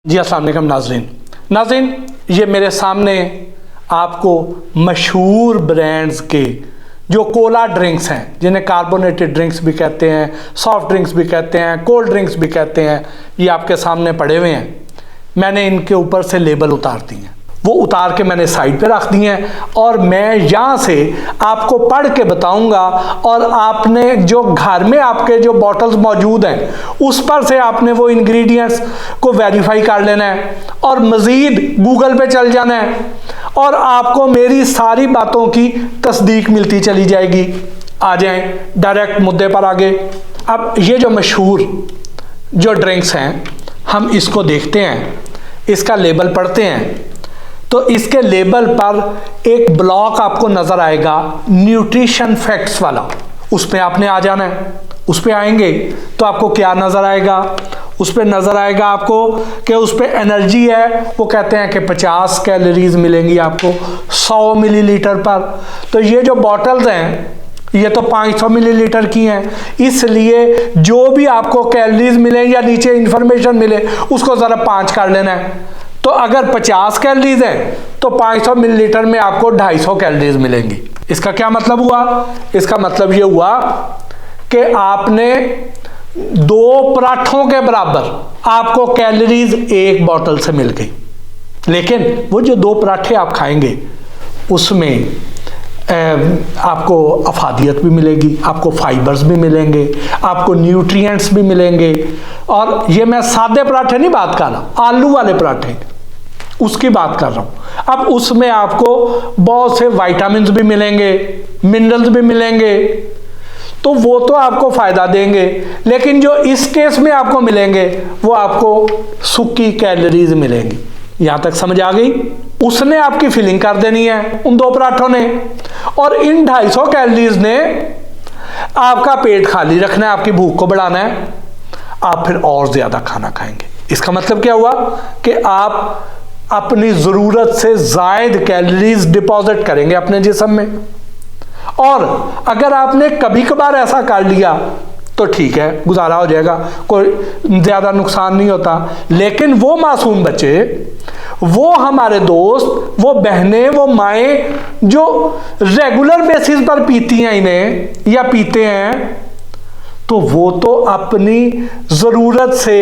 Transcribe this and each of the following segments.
जी अस्सलाम वालेकुम नाज़रीन, ये मेरे सामने आपको मशहूर ब्रांड्स के जो कोला ड्रिंक्स हैं, जिन्हें कार्बोनेटेड ड्रिंक्स भी कहते हैं, सॉफ्ट ड्रिंक्स भी कहते हैं, कोल्ड ड्रिंक्स भी कहते हैं, ये आपके सामने पड़े हुए हैं। मैंने इनके ऊपर से लेबल उतार दिए हैं, वो उतार के मैंने साइड पे रख दिए हैं और मैं यहाँ से आपको पढ़ के बताऊंगा और आपने जो घर में आपके जो बॉटल्स मौजूद हैं उस पर से आपने वो इंग्रेडिएंट्स को वेरीफाई कर लेना है और मज़ीद गूगल पे चल जाना है और आपको मेरी सारी बातों की तस्दीक मिलती चली जाएगी। आ जाएं डायरेक्ट मुद्दे पर आगे। अब ये जो मशहूर जो ड्रिंक्स हैं, हम इसको देखते हैं, इसका लेबल पढ़ते हैं तो इसके लेबल पर एक ब्लॉक आपको नज़र आएगा न्यूट्रिशन फैक्ट्स वाला, उस पर आपने आ जाना है। उस पर आएंगे तो आपको क्या नज़र आएगा? उस पर नज़र आएगा आपको कि उस पर एनर्जी है, वो कहते हैं कि 50 कैलोरीज मिलेंगी आपको 100 मिलीलीटर पर। तो ये जो बॉटल्स हैं ये तो 500 मिलीलीटर की हैं, इसलिए जो भी आपको कैलोरीज मिले या नीचे इंफॉर्मेशन मिले उसको ज़रा 5 कर लेना है। तो अगर 50 कैलोरीज हैं तो 500 मिलीलीटर में आपको 250 कैलोरीज मिलेंगी। इसका क्या मतलब हुआ? इसका मतलब ये हुआ कि आपने 2 पराठों के बराबर आपको कैलोरीज एक बोतल से मिल गई। लेकिन वो जो 2 पराठे आप खाएंगे उसमें आपको अफादियत भी मिलेगी, आपको फाइबर्स भी मिलेंगे, आपको न्यूट्रिएंट्स भी मिलेंगे। और ये मैं सादे पराठे नहीं बात कर रहा, आलू वाले पराठे उसकी बात कर रहा हूँ। अब उसमें आपको बहुत से विटामिन्स भी मिलेंगे, मिनरल्स भी मिलेंगे, तो वो तो आपको फ़ायदा देंगे। लेकिन जो इस केस में आपको मिलेंगे वो आपको सूखी कैलोरीज मिलेंगी। यहाँ तक समझ आ गई? उसने आपकी फिलिंग कर देनी है उन 2 पराठों ने, और इन 250 कैलोरीज ने आपका पेट खाली रखना है, आपकी भूख को बढ़ाना है, आप फिर और ज़्यादा खाना खाएंगे। इसका मतलब क्या हुआ कि आप अपनी ज़रूरत से ज़ायद कैलोरीज डिपॉजिट करेंगे अपने जिस्म में। और अगर आपने कभी कभार ऐसा कर लिया तो ठीक है, गुजारा हो जाएगा, कोई ज़्यादा नुकसान नहीं होता। लेकिन वो मासूम बच्चे, वो हमारे दोस्त, वो बहनें, वो माएँ जो रेगुलर बेसिस पर पीती हैं इन्हें या पीते हैं, तो वो तो अपनी ज़रूरत से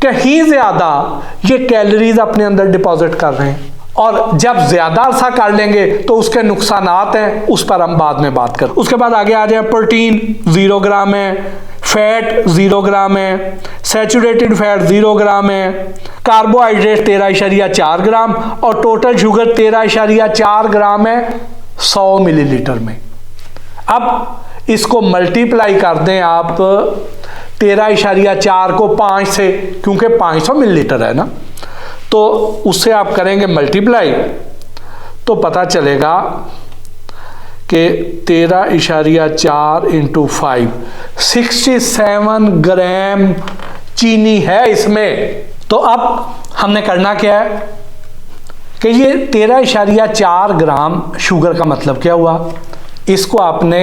कहीं ज़्यादा ये कैलोरीज अपने अंदर डिपॉजिट कर रहे हैं। और जब ज़्यादा अरसा कर लेंगे तो उसके नुकसानात हैं, उस पर हम बाद में बात करें। उसके बाद आगे आ जाए, प्रोटीन 0 ग्राम है, फैट 0 ग्राम है, सैचुरेटेड फैट 0 ग्राम है, कार्बोहाइड्रेट 13.4 ग्राम और टोटल शुगर 13.4 ग्राम है 100 मिलीलीटर में। अब इसको मल्टीप्लाई कर दें आप 13.4 को 5 से, क्योंकि 500 मिलीलीटर है ना, तो उससे आप करेंगे मल्टीप्लाई तो पता चलेगा कि 13.4 इंटू 5 67 ग्राम चीनी है इसमें। तो अब हमने करना क्या है कि ये 13.4 ग्राम शुगर का मतलब क्या हुआ? इसको आपने,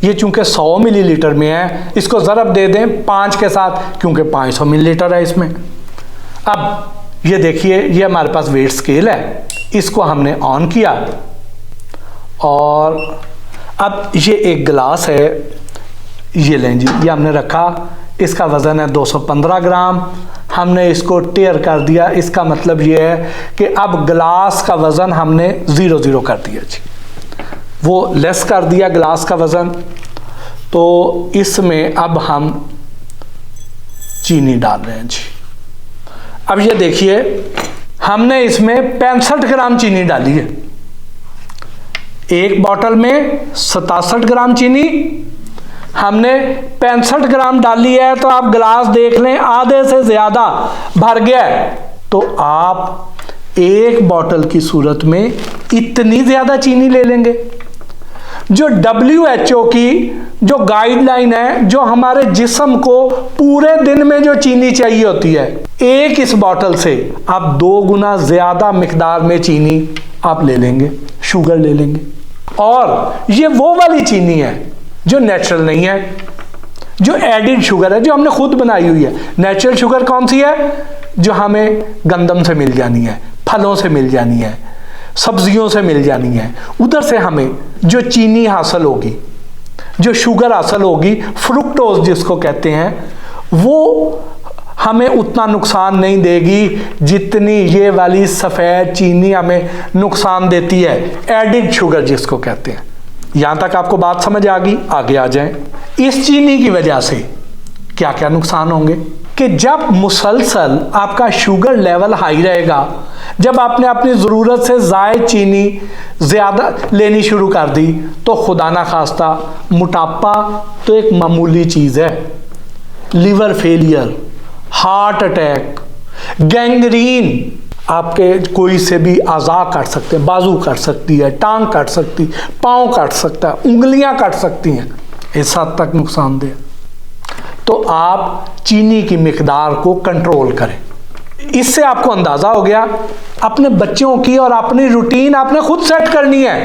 ये चूंकि 100 मिलीलीटर में है, इसको ज़रब दे दें 5 के साथ, क्योंकि 500 मिलीलीटर है इसमें। अब ये देखिए, ये हमारे पास वेट स्केल है, इसको हमने ऑन किया और अब ये एक गिलास है, ये लें जी, ये हमने रखा, इसका वज़न है 215 ग्राम। हमने इसको टेयर कर दिया, इसका मतलब ये है कि अब गिलास का वज़न हमने 0 कर दिया जी, वो लेस कर दिया गिलास का वज़न। तो इसमें अब हम चीनी डाल रहे हैं जी। अब ये देखिए, हमने इसमें 65 ग्राम चीनी डाली है। एक बोतल में 67 ग्राम चीनी, हमने 65 ग्राम डाली है, तो आप गिलास देख लें आधे से ज़्यादा भर गया है। तो आप एक बोतल की सूरत में इतनी ज़्यादा चीनी ले लेंगे। जो WHO की जो गाइडलाइन है, जो हमारे जिस्म को पूरे दिन में जो चीनी चाहिए होती है, एक इस बोतल से आप 2 गुना ज़्यादा मिकदार में चीनी आप ले लेंगे, शुगर ले लेंगे। और ये वो वाली चीनी है जो नेचुरल नहीं है, जो एडिड शुगर है, जो हमने खुद बनाई हुई है। नेचुरल शुगर कौन सी है? जो हमें गंदम से मिल जानी है, फलों से मिल जानी है, सब्जियों से मिल जानी है। उधर से हमें जो चीनी हासिल होगी, जो शुगर हासिल होगी, फ्रुक्टोज जिसको कहते हैं, वो हमें उतना नुकसान नहीं देगी जितनी ये वाली सफ़ेद चीनी हमें नुकसान देती है, एडिड शुगर जिसको कहते हैं। यहाँ तक आपको बात समझ आ गई? आगे आ जाएं। इस चीनी की वजह से क्या क्या नुकसान होंगे कि जब मुसलसल आपका शुगर लेवल हाई रहेगा, जब आपने अपनी ज़रूरत से ज़ायद चीनी ज़्यादा लेनी शुरू कर दी, तो खुदा ना खास्ता मोटापा तो एक मामूली चीज़ है, liver failure, heart attack, gangrene, आपके कोई से भी आज़ा काट सकते हैं, बाजू काट सकती है, टांग काट सकती, पाँव काट सकता है, उंगलियां काट सकती हैं, इस हद तक नुकसानदेह। तो आप चीनी की मिकदार को कंट्रोल करें। इससे आपको अंदाज़ा हो गया, अपने बच्चों की और अपनी रूटीन आपने खुद सेट करनी है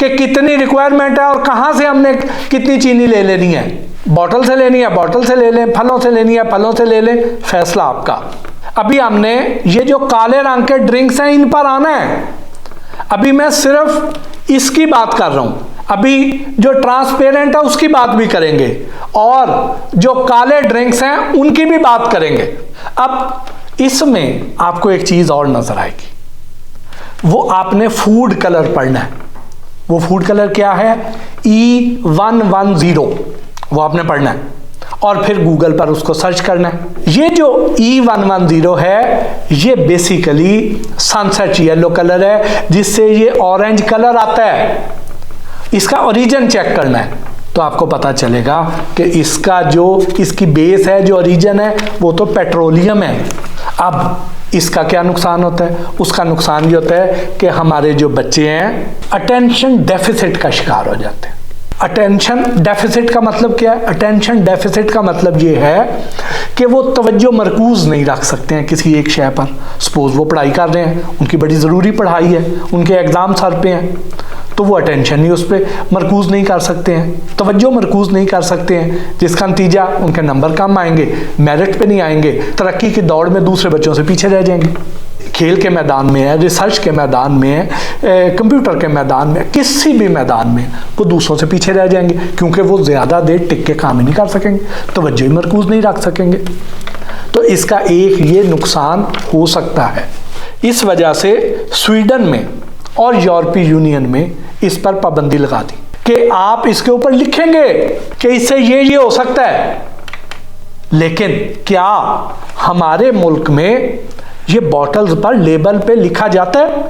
कि कितनी रिक्वायरमेंट है और कहाँ से हमने कितनी चीनी ले लेनी है। बॉटल से लेनी है, बॉटल से ले लें, फलों से लेनी है, फलों से ले लें, फैसला आपका। अभी हमने ये जो काले रंग के ड्रिंक्स हैं, इन पर आना है। अभी मैं सिर्फ इसकी बात कर रहा हूँ, अभी जो ट्रांसपेरेंट है उसकी बात भी करेंगे और जो काले ड्रिंक्स हैं उनकी भी बात करेंगे। अब इसमें आपको एक चीज़ और नजर आएगी, वो आपने फूड कलर पढ़ना है। वो फूड कलर क्या है? E110, वो आपने पढ़ना है और फिर गूगल पर उसको सर्च करना है। ये जो E110 है, ये बेसिकली सनसेट येलो कलर है, जिससे ये ऑरेंज कलर आता है। इसका ओरिजिन चेक करना है तो आपको पता चलेगा कि इसका जो इसकी बेस है, जो ओरिजिन है, वो तो पेट्रोलियम है। अब इसका क्या नुकसान होता है? उसका नुकसान ये होता है कि हमारे जो बच्चे हैं अटेंशन डेफिसिट का शिकार हो जाते हैं। अटेंशन डेफिसिट का मतलब क्या है? अटेंशन डेफिसिट का मतलब ये है कि वो तवज्जो मरकूज नहीं रख सकते हैं किसी एक शय पर। सपोज वो पढ़ाई कर रहे हैं, उनकी बड़ी ज़रूरी पढ़ाई है, उनके एग्ज़ाम सर पे हैं, तो वो अटेंशन ही उस पर मरकूज़ नहीं कर सकते हैं, तवज्जो मरकूज़ नहीं कर सकते हैं, जिसका नतीजा उनके नंबर कम आएंगे, मेरिट पे नहीं आएंगे, तरक्की की दौड़ में दूसरे बच्चों से पीछे रह जाएंगे। खेल के मैदान में है, रिसर्च के मैदान में है, कंप्यूटर के मैदान में, किसी भी मैदान में वो दूसरों से पीछे रह जाएंगे, क्योंकि वो ज़्यादा देर टिक के काम ही नहीं कर सकेंगे, तवज्जो ही मरकूज़ नहीं रख सकेंगे। तो इसका एक ये नुकसान हो सकता है। इस वजह से स्वीडन में और यूरोपीय यूनियन में इस पर पाबंदी लगा दी कि आप इसके ऊपर लिखेंगे कि इससे ये हो सकता है, लेकिन क्या हमारे मुल्क में ये बॉटल्स पर लेबल पे लिखा जाता है?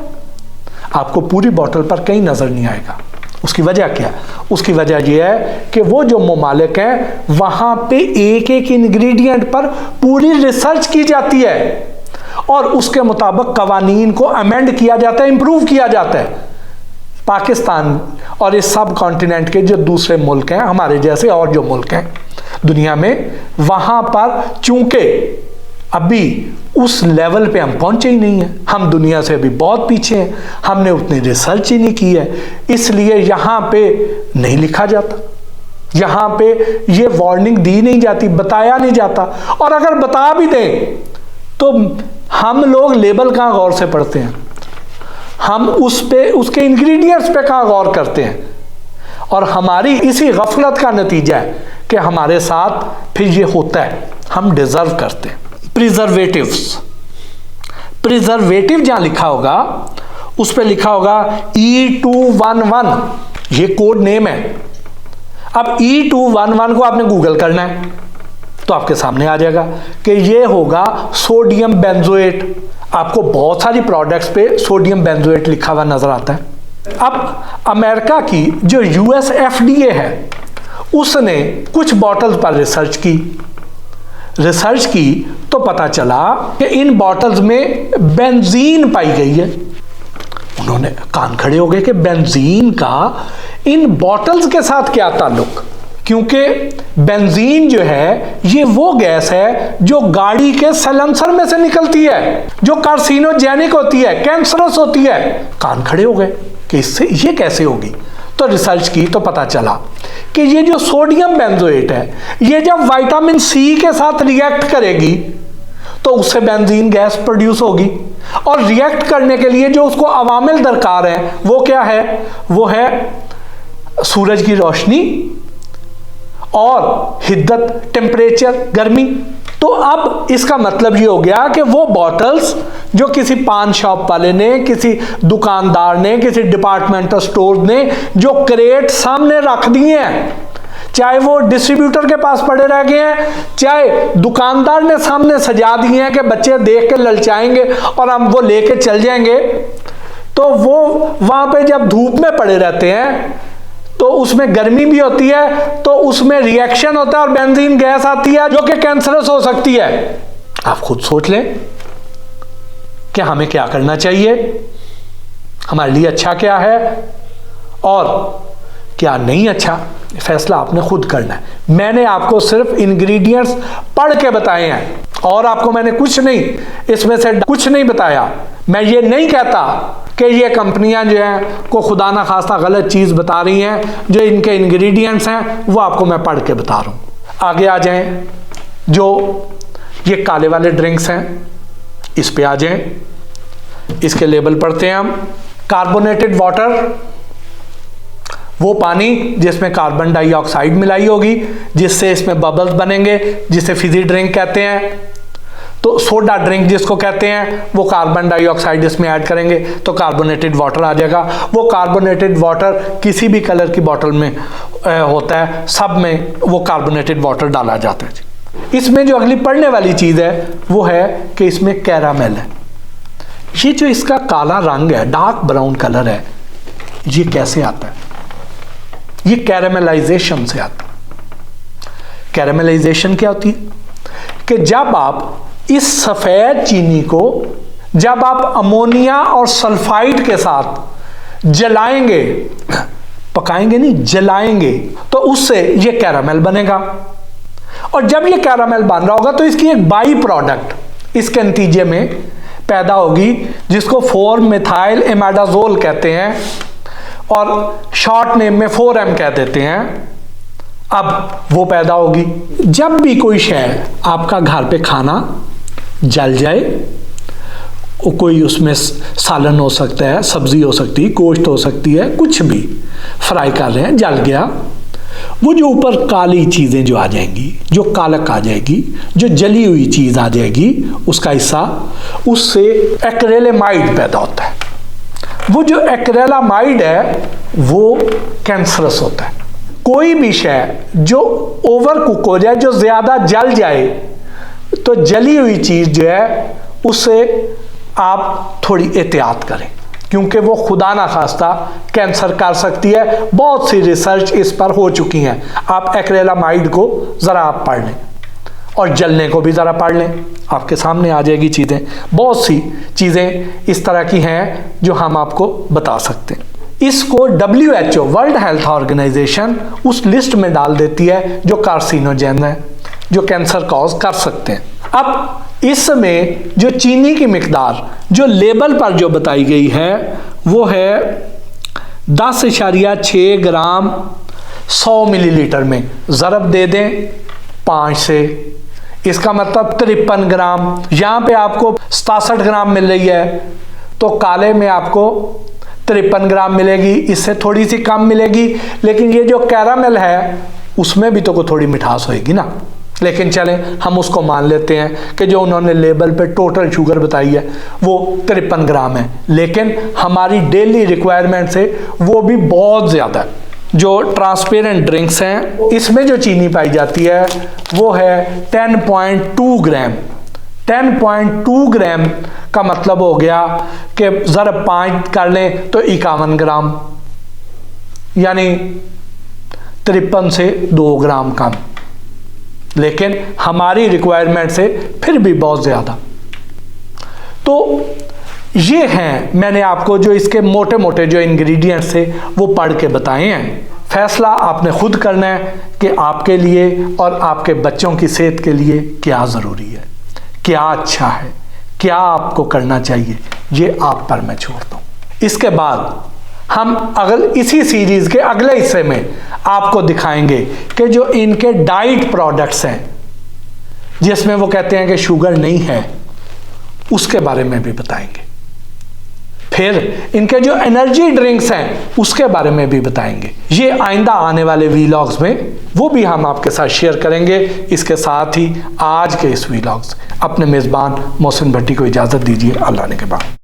आपको पूरी बॉटल पर कहीं नजर नहीं आएगा। उसकी वजह क्या? उसकी वजह यह है कि वो जो ममालिक हैं वहां पे एक एक इंग्रेडिएंट पर पूरी रिसर्च की जाती है और उसके मुताबिक कवानीन को अमेंड किया जाता है, इंप्रूव किया जाता है। पाकिस्तान और इस सब कॉन्टिनेंट के जो दूसरे मुल्क हैं, हमारे जैसे और जो मुल्क हैं दुनिया में, वहां पर चूंकि अभी उस लेवल पे हम पहुंचे ही नहीं हैं, हम दुनिया से अभी बहुत पीछे हैं, हमने उतनी रिसर्च ही नहीं की है, इसलिए यहाँ पे नहीं लिखा जाता, यहाँ पे ये वार्निंग दी नहीं जाती, बताया नहीं जाता। और अगर बता भी दें तो हम लोग लेबल कहाँ गौर से पढ़ते हैं, हम उस पे उसके इंग्रेडिएंट्स पे कहाँ गौर करते हैं। और हमारी इसी गफलत का नतीजा है कि हमारे साथ फिर ये होता है, हम डिजर्व करते हैं। प्रिजर्वेटिव जहां लिखा होगा उस पे लिखा होगा E211, ये कोड नेम है। अब E211 को आपने गूगल करना है तो आपके सामने आ जाएगा कि ये होगा सोडियम बेंजोएट। आपको बहुत सारी प्रोडक्ट्स पे सोडियम बेंजोएट लिखा हुआ नजर आता है। अब अमेरिका की जो US FDA है उसने कुछ बॉटल्स पर रिसर्च की तो पता चला कि इन बॉटल्स में बेंजीन पाई गई है। उन्होंने कान खड़े हो गए कि बेंजीन का इन बॉटल्स के साथ क्या ताल्लुक, क्योंकि बेंजीन जो है ये वो गैस है जो गाड़ी के साइलेंसर में से निकलती है, जो कार्सिनोजेनिक होती है, कैंसरस होती है। कान खड़े हो गए कि इससे ये कैसे होगी। तो रिसर्च की तो पता चला कि ये जो सोडियम बेंजोएट है, ये जब विटामिन सी के साथ रिएक्ट करेगी तो उससे बेंजीन गैस प्रोड्यूस होगी, और रिएक्ट करने के लिए जो उसको अवामिल दरकार है वो क्या है? वो है सूरज की रोशनी और हिद्दत, टेम्परेचर, गर्मी। तो अब इसका मतलब ये हो गया कि वो बॉटल्स जो किसी पान शॉप वाले ने, किसी दुकानदार ने, किसी डिपार्टमेंटल स्टोर ने जो क्रेट सामने रख दिए हैं, चाहे वो डिस्ट्रीब्यूटर के पास पड़े रह गए हैं, चाहे दुकानदार ने सामने सजा दिए हैं कि बच्चे देख के ललचाएंगे और हम वो लेके चल जाएंगे, तो वो वहां पे जब धूप में पड़े रहते हैं तो उसमें गर्मी भी होती है, तो उसमें रिएक्शन होता है और बेंजीन गैस आती है जो कि कैंसरस हो सकती है। आप खुद सोच लें कि हमें क्या करना चाहिए, हमारे लिए अच्छा क्या है और क्या नहीं अच्छा, फैसला आपने खुद करना है। मैंने आपको सिर्फ इंग्रेडिएंट्स पढ़ के बताए हैं और आपको मैंने कुछ नहीं, इसमें से कुछ नहीं बताया। मैं ये नहीं कहता कि ये कंपनियां जो हैं को खुदा ना खास्ता गलत चीज़ बता रही हैं, जो इनके इंग्रेडिएंट्स हैं वो आपको मैं पढ़ के बता रहा हूँ। आगे आ जाएं, जो ये काले वाले ड्रिंक्स हैं इस पे आ जाएं, इसके लेबल पढ़ते हैं हम। कार्बोनेटेड वाटर, वो पानी जिसमें कार्बन डाइऑक्साइड मिलाई होगी, जिससे इसमें बबल्स बनेंगे, जिसे फिजी ड्रिंक कहते हैं। तो सोडा ड्रिंक जिसको कहते हैं, वो कार्बन डाइऑक्साइड इसमें ऐड करेंगे तो कार्बोनेटेड वाटर आ जाएगा। वो कार्बोनेटेड वाटर किसी भी कलर की बोतल में होता है, सब में वो कार्बोनेटेड वाटर डाला जाता है। इसमें जो अगली पढ़ने वाली चीज़ है वो है कि इसमें कैरामेल है। ये जो इसका काला रंग है, डार्क ब्राउन कलर है, ये कैसे आता है? ये कैरामेलाइजेशन से आता है। कैरामेलाइजेशन क्या होती है कि जब आप इस सफेद चीनी को जब आप अमोनिया और सल्फाइड के साथ जलाएंगे, पकाएंगे नहीं, जलाएंगे, तो उससे ये कैरामेल बनेगा। और जब ये कैरामेल बन रहा होगा तो इसकी एक बाई प्रोडक्ट इसके नतीजे में पैदा होगी, जिसको 4-मेथाइल इमाडाजोल कहते हैं और शॉर्ट नेम में 4M कह देते हैं। अब वो पैदा होगी। जब भी कोई शय आपका घर पे खाना जल जाए, कोई उसमें सालन हो सकता है, सब्जी हो सकती है, गोश्त हो सकती है, कुछ भी फ्राई कर रहे हैं, जल गया, वो जो ऊपर काली चीज़ें जो आ जाएंगी, जो कालक आ जाएगी, जो जली हुई चीज़ आ जाएगी, उसका हिस्सा, उससे एक्रेलेमाइड पैदा होता है। वो जो एक्रेलामाइड है वो कैंसरस होता है। कोई भी शय जो ओवर कुक हो जाए, जो ज़्यादा जल जाए, तो जली हुई चीज़ जो है उससे आप थोड़ी एहतियात करें, क्योंकि वो खुदा ना खास्ता कैंसर कर सकती है। बहुत सी रिसर्च इस पर हो चुकी हैं। आप एक्रेलामाइड को ज़रा आप पढ़ लें और जलने को भी ज़रा पढ़ लें, आपके सामने आ जाएगी चीज़ें। बहुत सी चीज़ें इस तरह की हैं जो हम आपको बता सकते हैं। इसको WHO, वर्ल्ड हेल्थ ऑर्गेनाइजेशन, उस लिस्ट में डाल देती है जो कार्सिनोजेन है, जो कैंसर कॉज कर सकते हैं। अब इसमें जो चीनी की मिकदार जो लेबल पर जो बताई गई है वो है 10.6 ग्राम 100 मिलीलीटर में। ज़रब दे दें 5 से, इसका मतलब 53 ग्राम। यहाँ पे आपको 67 ग्राम मिल रही है, तो काले में आपको 53 ग्राम मिलेगी, इससे थोड़ी सी कम मिलेगी। लेकिन ये जो कैरामेल है उसमें भी तो कोई थोड़ी मिठास होगी ना। लेकिन चलें, हम उसको मान लेते हैं कि जो उन्होंने लेबल पे टोटल शुगर बताई है वो 53 ग्राम है, लेकिन हमारी डेली रिक्वायरमेंट से वो भी बहुत ज़्यादा है। जो ट्रांसपेरेंट ड्रिंक्स हैं इसमें जो चीनी पाई जाती है वो है 10.2 ग्राम। 10.2 ग्राम का मतलब हो गया कि ज़रा 5 कर लें तो 51 ग्राम, यानी 53 से 2 ग्राम कम, लेकिन हमारी रिक्वायरमेंट से फिर भी बहुत ज़्यादा। तो ये हैं, मैंने आपको जो इसके मोटे मोटे जो इंग्रेडिएंट्स थे वो पढ़ के बताए हैं। फैसला आपने खुद करना है कि आपके लिए और आपके बच्चों की सेहत के लिए क्या ज़रूरी है, क्या अच्छा है, क्या आपको करना चाहिए, ये आप पर मैं छोड़ता हूँ। इसके बाद हम अगल इसी सीरीज के अगले हिस्से में आपको दिखाएंगे कि जो इनके डाइट प्रोडक्ट्स हैं जिसमें वो कहते हैं कि शुगर नहीं है, उसके बारे में भी बताएंगे। फिर इनके जो एनर्जी ड्रिंक्स हैं उसके बारे में भी बताएंगे। ये आइंदा आने वाले वीलॉग्स में वो भी हम आपके साथ शेयर करेंगे। इसके साथ ही आज के इस वीलॉग्स अपने मेज़बान मोहसिन भट्टी को इजाज़त दीजिए। अल्लाह ने के बाद।